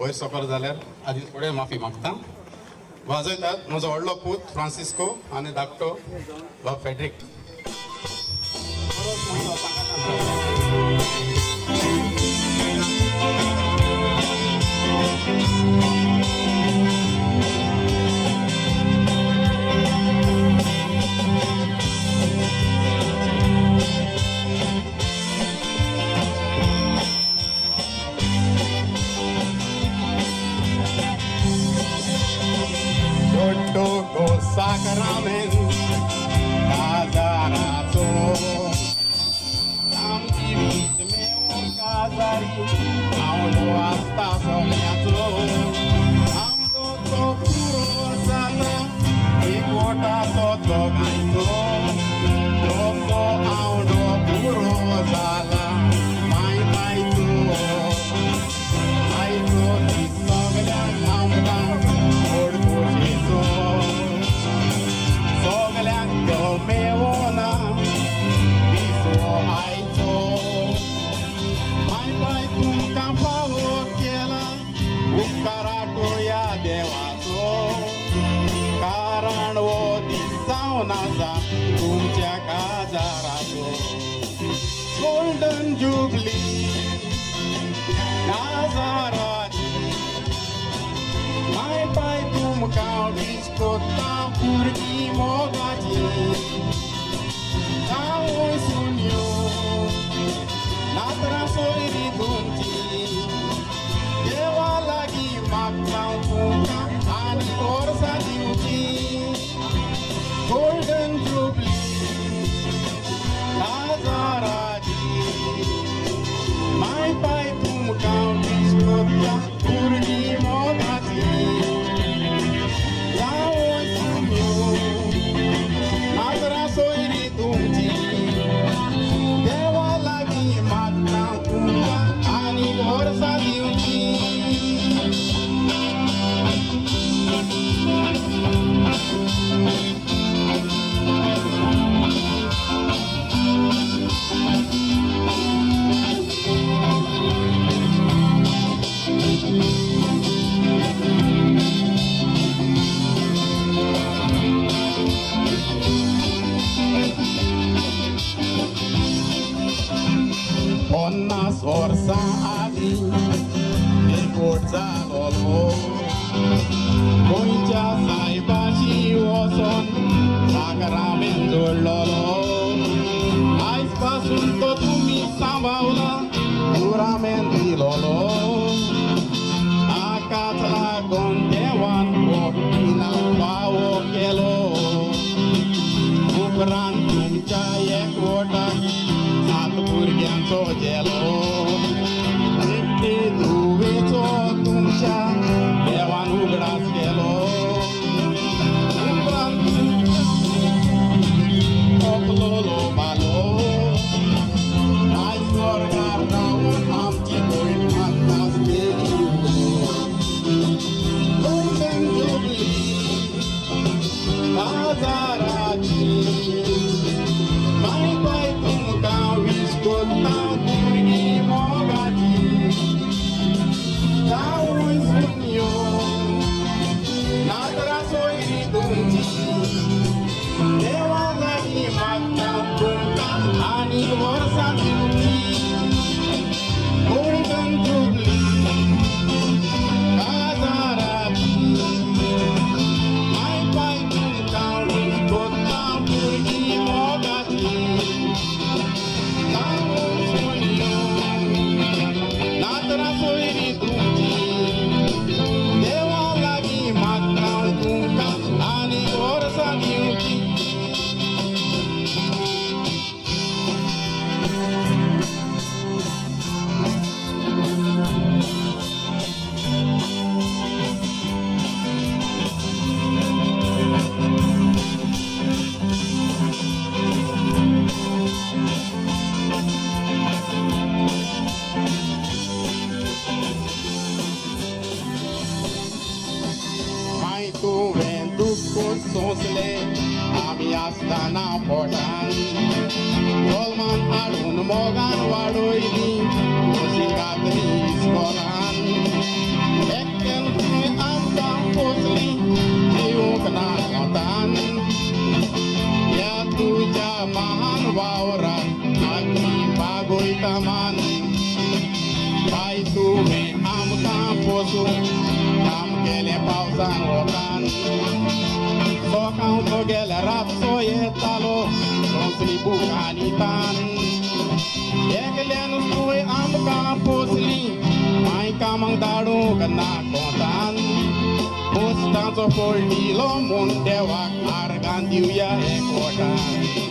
वयर सकल जाल्यार आदी फुडें माफी मागता. वाजयतात म्हजो व्हडलो पूत फ्रांसिस्को आनी धाकटो भाव Friedrich. Sacramento, casarato, am chivit meu casari, am luat stasoneato, am dotto curosana, e cota sotto ganto, dopo am do curosala, mai tu, ti soglia am dan, orgulloso. Soglando meona, viso aito, mai pai tu campalo kela, ukarato ya devato, karano di saunaza, tumcha kazarato, golden jubilee, Nazarati, mai pai tu mkavis kota purgi mogati, tao sunyo, natra sori dunti, dewa lagi makau puka, ani orsa diuti, golden jubilee, Nazarati, mai pai tu mkavis kota purgi mogati. Onnas orsa adi, e forza lolo, Concha saibashi oson, Sacramento lolo, Ais pasunto tumi sambaula, Duramenti lolo, Akatla gontewan ko, Inapao kelo, Ukran tumcha yekwota, Purgianto gelo, e duveto tumcha, devan ugras gelo, oplolo malo, ai sorgar now am tiboin matas gelo, golden jubilee, Nazarati, mai pai tumka Kota purgi mogati, tao sunyo, natra soiri dunti, dewa lagi makta tumka, ani orsa diuti, golden jubilee, Nazarati, mai pai tumka kota purgi mogati. Sosle, ami astana portan. Olman arun mogan wadoini, musikatri skolan. man. Pai tuve am camposu, am gele pausan otan. Sokang to gele rap so yetalo, konsli bukanitan. Yegelenu suwe am camposli, mai kamang daru kena kontan. Mustanzo por dilo mondewak argandiuya ekotan.